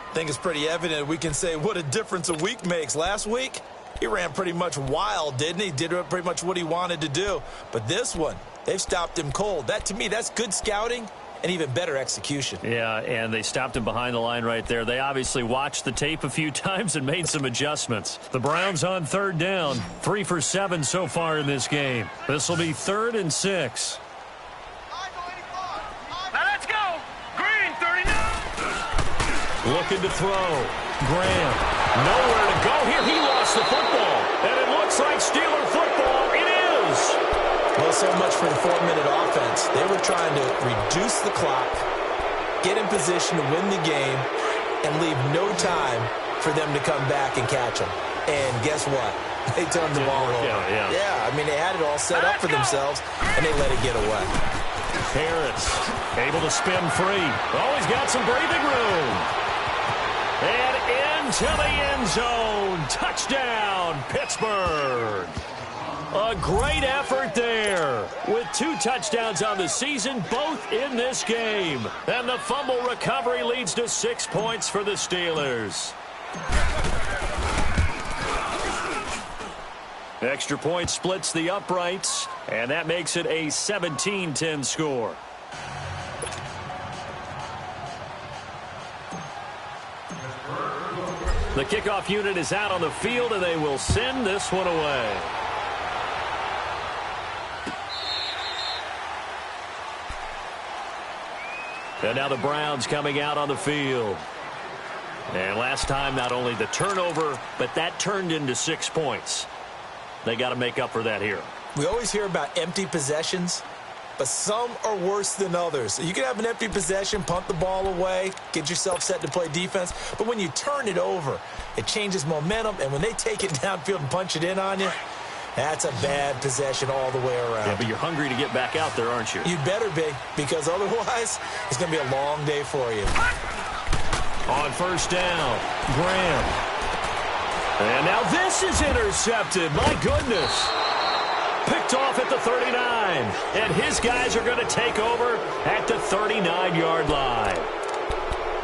I think it's pretty evident. We can say what a difference a week makes. Last week, he ran pretty much wild, didn't he? Did pretty much what he wanted to do. But this one, they've stopped him cold. That, to me, that's good scouting and even better execution. Yeah, and they stopped him behind the line right there. They obviously watched the tape a few times and made some adjustments. The Browns on 3rd down, 3 for 7 so far in this game. This will be 3rd and 6. Now let's go. Green, 39. Looking to throw. Graham, nowhere to go here. He lost the football, and it looks like Steeler football. It is. Well, so much for the 4-minute offense. They were trying to reduce the clock, get in position to win the game, and leave no time for them to come back and catch them. And guess what? They turned the ball over. Yeah, I mean, they had it all set up for themselves, and they let it get away. Harris able to spin free. Oh, he's got some breathing room. And into the end zone. Touchdown, Pittsburgh. A great effort there with 2 touchdowns on the season, both in this game. And the fumble recovery leads to 6 points for the Steelers. Extra point splits the uprights, and that makes it a 17-10 score. The kickoff unit is out on the field, and they will send this one away. And now the Browns coming out on the field. And last time, not only the turnover, but that turned into 6 points. They got to make up for that here. We always hear about empty possessions, but some are worse than others. You can have an empty possession, punt the ball away, get yourself set to play defense, but when you turn it over, it changes momentum, and when they take it downfield and punch it in on you, that's a bad possession all the way around. Yeah, but you're hungry to get back out there, aren't you? You better be, because otherwise it's going to be a long day for you. On 1st down, Graham. And now this is intercepted. My goodness. Picked off at the 39. And his guys are going to take over at the 39-yard line.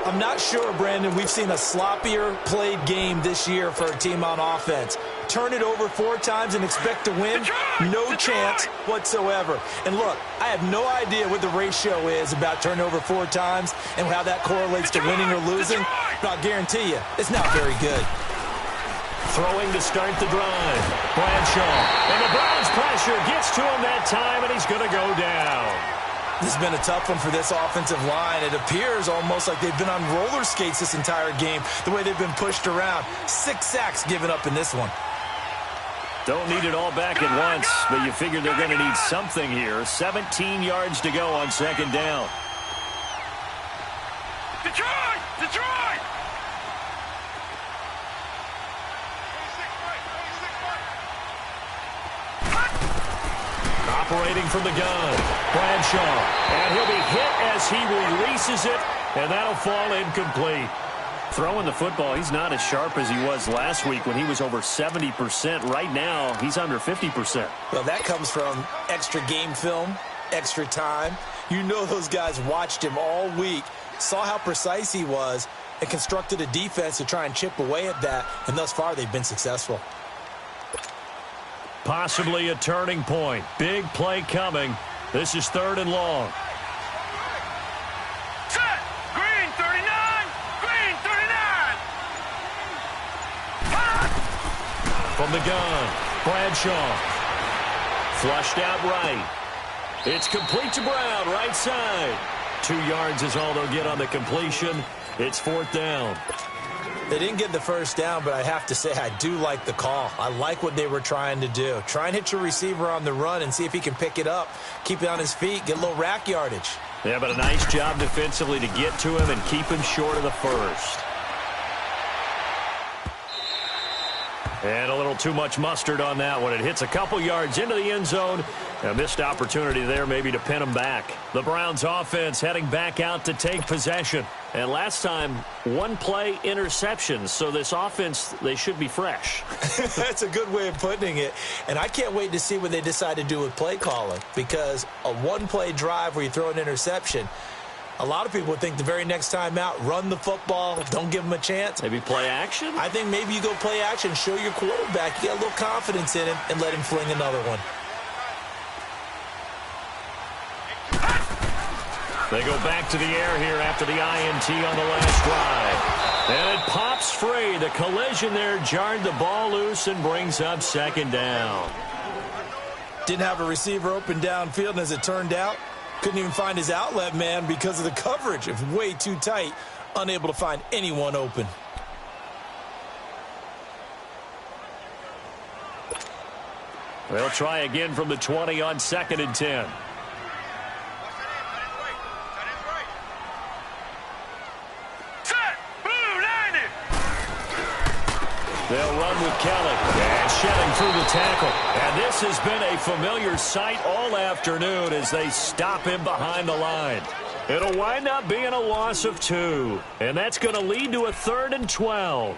I'm not sure, Brandon, we've seen a sloppier played game this year for a team on offense. Turn it over 4 times and expect to win? No chance whatsoever. And look, I have no idea what the ratio is about turning over 4 times and how that correlates to winning or losing, but I'll guarantee you, it's not very good. Throwing to start the drive. Bradshaw. And the Browns pressure gets to him that time, and he's going to go down. This has been a tough one for this offensive line. It appears almost like they've been on roller skates this entire game, the way they've been pushed around. 6 sacks given up in this one. Don't need it all back at once, but you figure they're going to need something here. 17 yards to go on 2nd down. Detroit! Detroit! Operating from the gun, Bradshaw. And he'll be hit as he releases it, and that'll fall incomplete. Throwing the football, he's not as sharp as he was last week when he was over 70%. Right now, he's under 50%. Well, that comes from extra game film, extra time. You know those guys watched him all week, saw how precise he was, and constructed a defense to try and chip away at that, and thus far they've been successful. Possibly a turning point. Big play coming. This is 3rd and long. Set! Green 39! Green 39! From the gun, Bradshaw. Flushed out right. It's complete to Brown, right side. 2 yards is all they'll get on the completion. It's 4th down. They didn't get the first down, but I have to say I do like the call. I like what they were trying to do. Try and hit your receiver on the run and see if he can pick it up, keep it on his feet, get a little rack yardage. Yeah, but a nice job defensively to get to him and keep him short of the first. And a little too much mustard on that one. It hits a couple yards into the end zone. A missed opportunity there maybe to pin him back. The Browns offense heading back out to take possession. And last time, 1 play interception. So this offense, they should be fresh. That's a good way of putting it. And I can't wait to see what they decide to do with play calling. Because a 1-play drive where you throw an interception, a lot of people would think the very next time out, run the football, don't give them a chance. Maybe play action? I think maybe you go play action, show your quarterback, you got a little confidence in him, and let him fling another one. They go back to the air here after the INT on the last drive. And it pops free. The collision there jarred the ball loose and brings up 2nd down. Didn't have a receiver open downfield, and as it turned out, couldn't even find his outlet man because of the coverage. It was way too tight, unable to find anyone open. They'll try again from the 20 on 2nd and 10. They'll run with Kelly. And shedding through the tackle. And this has been a familiar sight all afternoon as they stop him behind the line. It'll wind up being a loss of 2. And that's going to lead to a 3rd and 12.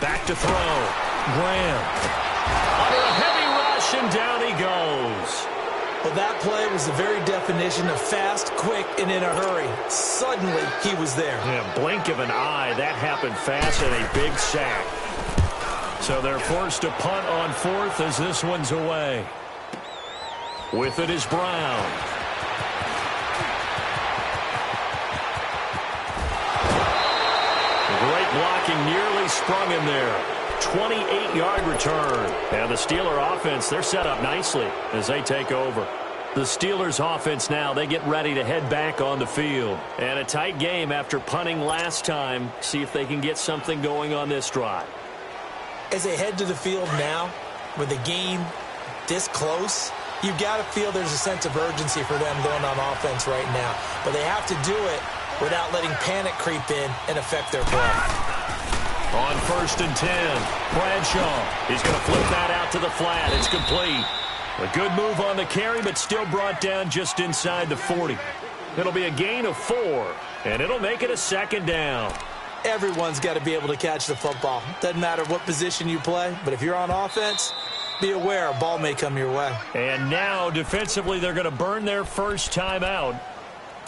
Back to throw. Graham. Under a heavy rush, and down he goes. Well, that play was the very definition of fast, quick, and in a hurry. Suddenly, he was there. Yeah, blink of an eye. That happened fast and a big sack. So they're forced to punt on 4th as this one's away. With it is Brown. Great blocking, nearly sprung him there. 28-yard return. And the Steeler offense, they're set up nicely as they take over. The Steelers offense now, they get ready to head back on the field. And a tight game after punting last time. See if they can get something going on this drive. As they head to the field now, with the game this close, you've got to feel there's a sense of urgency for them going on offense right now. But they have to do it without letting panic creep in and affect their play. On 1st and 10, Bradshaw. He's going to flip that out to the flat. It's complete. A good move on the carry, but still brought down just inside the 40. It'll be a gain of 4, and it'll make it a 2nd down. Everyone's got to be able to catch the football. Doesn't matter what position you play, but if you're on offense, be aware a ball may come your way. And now, defensively, they're going to burn their first time out.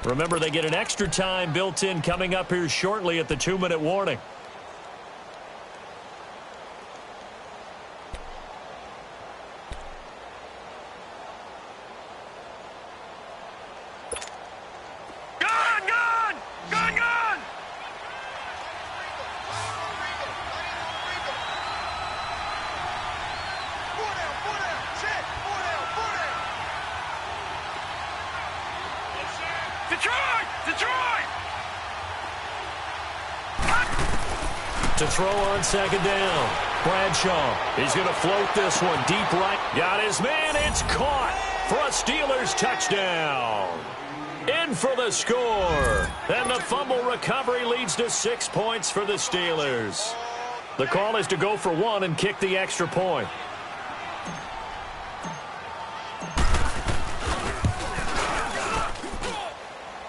Remember, they get an extra time built in coming up here shortly at the 2-minute warning. To throw on 2nd down. Bradshaw. He's going to float this one deep right. Got his man. It's caught for a Steelers touchdown. In for the score. And the fumble recovery leads to 6 points for the Steelers. The call is to go for 1 and kick the extra point.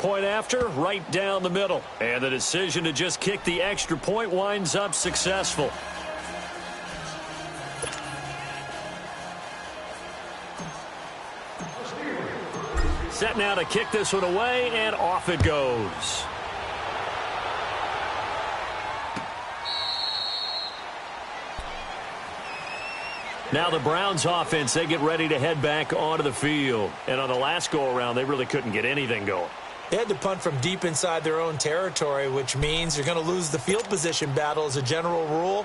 point after, right down the middle. And the decision to just kick the extra point winds up successful. Set now to kick this one away, and off it goes. Now the Browns offense, they get ready to head back onto the field. And on the last go-around, they really couldn't get anything going. They had to punt from deep inside their own territory, which means you're going to lose the field position battle as a general rule.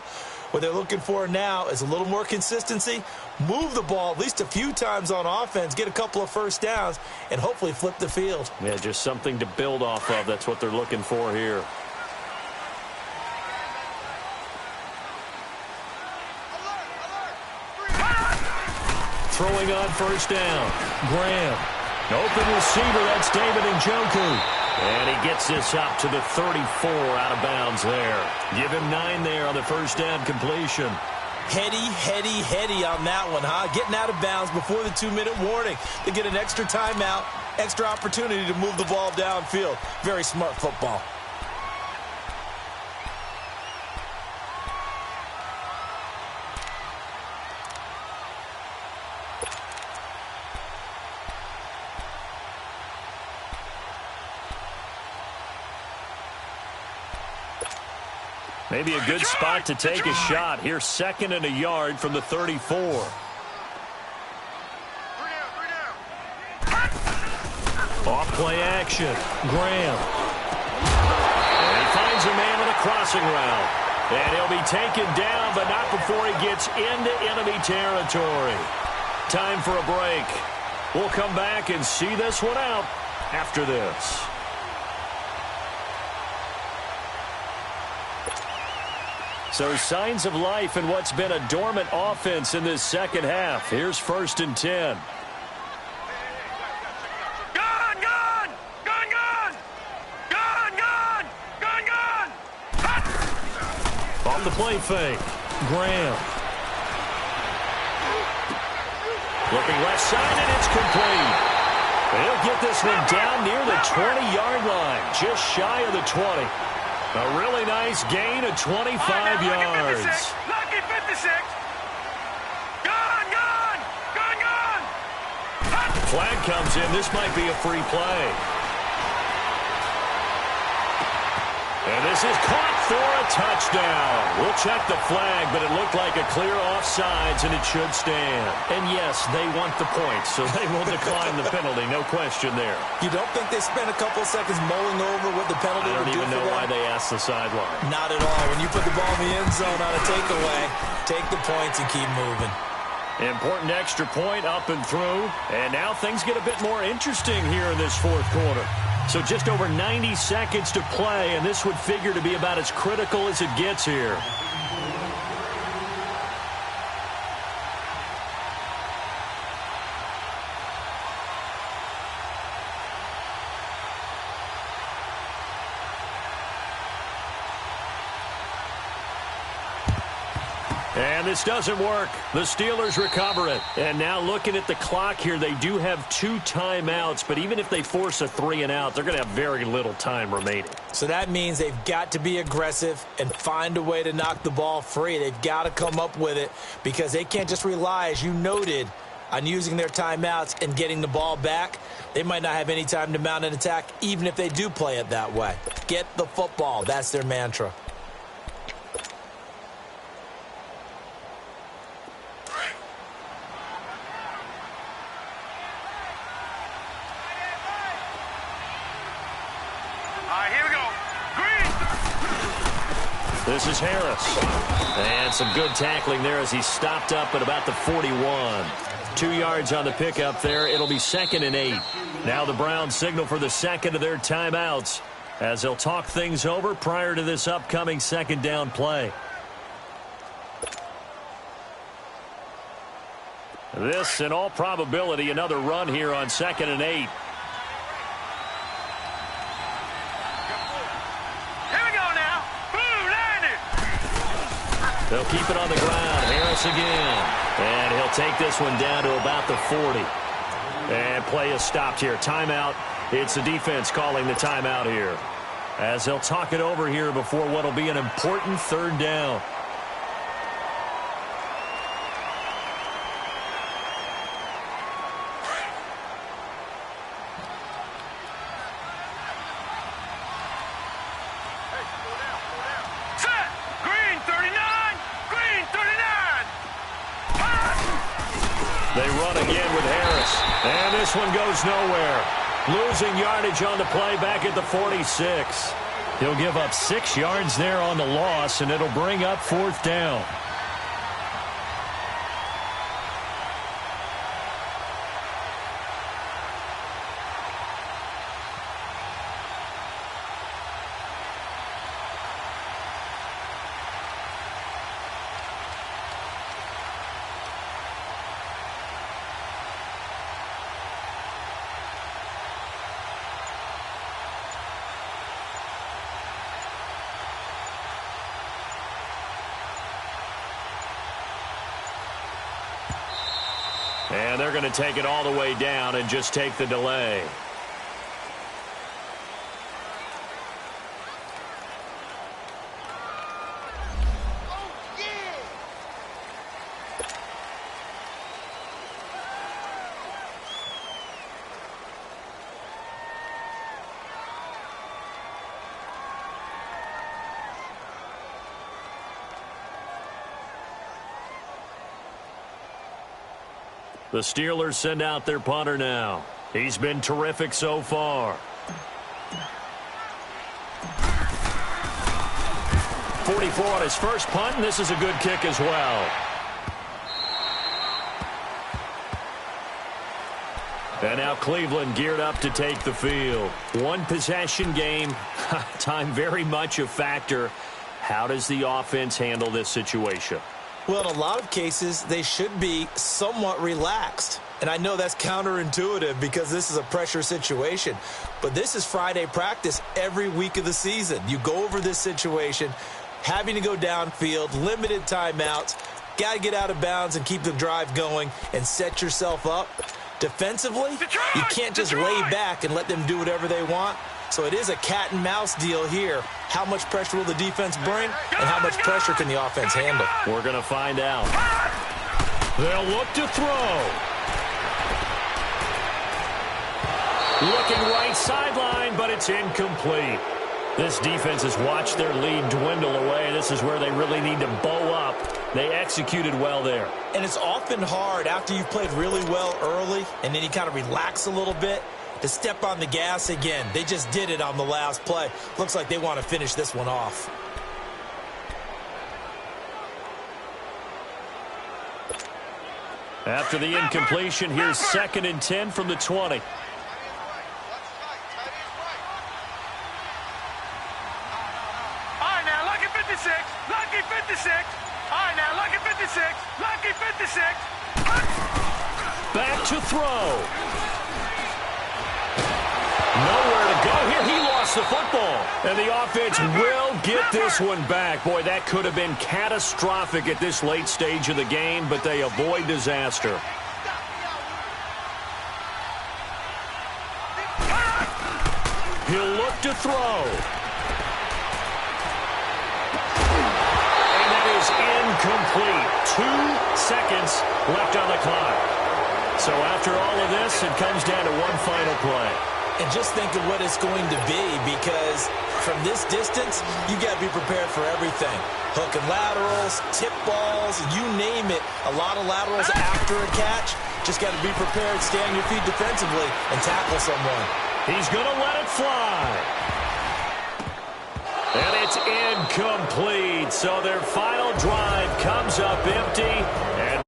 What they're looking for now is a little more consistency, move the ball at least a few times on offense, get a couple of first downs, and hopefully flip the field. Yeah, just something to build off of. That's what they're looking for here. Throwing on first down. Graham. Open receiver, that's David Njoku. And he gets this up to the 34 out of bounds there. Give him 9 there on the first down completion. Heady on that one, huh? Getting out of bounds before the 2-minute warning. They get an extra timeout, extra opportunity to move the ball downfield. Very smart football. Maybe a good spot to take a shot. Here's 2nd and a yard from the 34. Off play action. Graham. And he finds a man in a crossing route. And he'll be taken down, but not before he gets into enemy territory. Time for a break. We'll come back and see this one out after this. So signs of life in what's been a dormant offense in this second half. Here's 1st and 10. On the play fake. Graham. Looking left side, and it's complete. He'll get this one down near the 20-yard line, just shy of the 20. A really nice gain of 25 yards. Lucky 56. Gone. Flag comes in. This might be a free play. And this is caught for a touchdown. We'll check the flag, but it looked like a clear offsides, and it should stand. And yes, they want the points, so they will decline the penalty. No question there. You don't think they spent a couple of seconds mulling over what the penalty would do for them? I don't even know why they asked the sideline. Not at all. When you put the ball in the end zone on a takeaway, take the points and keep moving. Important extra point up and through. And now things get a bit more interesting here in this 4th quarter. So just over 90 seconds to play, and this would figure to be about as critical as it gets here. And this doesn't work. The Steelers recover it. And now looking at the clock here, they do have 2 timeouts, but even if they force a 3-and-out, they're going to have very little time remaining. So that means they've got to be aggressive and find a way to knock the ball free. They've got to come up with it because they can't just rely, as you noted, on using their timeouts and getting the ball back. They might not have any time to mount an attack, even if they do play it that way. Get the football. That's their mantra. This is Harris. And some good tackling there as he stopped up at about the 41. 2 yards on the pickup there. It'll be 2nd and 8. Now the Browns signal for the second of their timeouts as they'll talk things over prior to this upcoming 2nd down play. This, in all probability, another run here on 2nd and 8. They'll keep it on the ground. Harris again. And he'll take this one down to about the 40. And play is stopped here. Timeout It's the defense calling the timeout here, as they'll talk it over here before what will be an important third down. They run again with Harris. And this one goes nowhere. Losing yardage on the play back at the 46. He'll give up 6 yards there on the loss, and it'll bring up 4th down. And they're going to take it all the way down and just take the delay. The Steelers send out their punter now. He's been terrific so far. 44 on his first punt, and this is a good kick as well. And now Cleveland geared up to take the field. One possession game. Time very much a factor. How does the offense handle this situation? Well, in a lot of cases, they should be somewhat relaxed. And I know that's counterintuitive because this is a pressure situation. But this is Friday practice every week of the season. You go over this situation, having to go downfield, limited timeouts, got to get out of bounds and keep the drive going and set yourself up. Defensively, you can't just lay back and let them do whatever they want. So it is a cat and mouse deal here. How much pressure will the defense bring, and how much pressure can the offense handle? We're going to find out. They'll look to throw. Looking right sideline, but it's incomplete. This defense has watched their lead dwindle away. This is where they really need to bow up. They executed well there. And it's often hard after you've played really well early, and then you kind of relax a little bit, to step on the gas again. They just did it on the last play. Looks like they want to finish this one off. After the incompletion, here's 2nd and 10 from the 20. All right, now, lucky 56. Lucky 56. All right, now, lucky 56. Lucky 56. Back to throw. Nowhere to go here. He lost the football. And the offense will get this one back. Boy, that could have been catastrophic at this late stage of the game, but they avoid disaster. He'll look to throw. And that is incomplete. 2 seconds left on the clock. So after all of this, it comes down to one final play. And just think of what it's going to be, because from this distance, you got to be prepared for everything. Hook and laterals, tip balls, you name it. A lot of laterals after a catch. Just got to be prepared, stay on your feet defensively, and tackle someone. He's going to let it fly. And it's incomplete. So their final drive comes up empty, and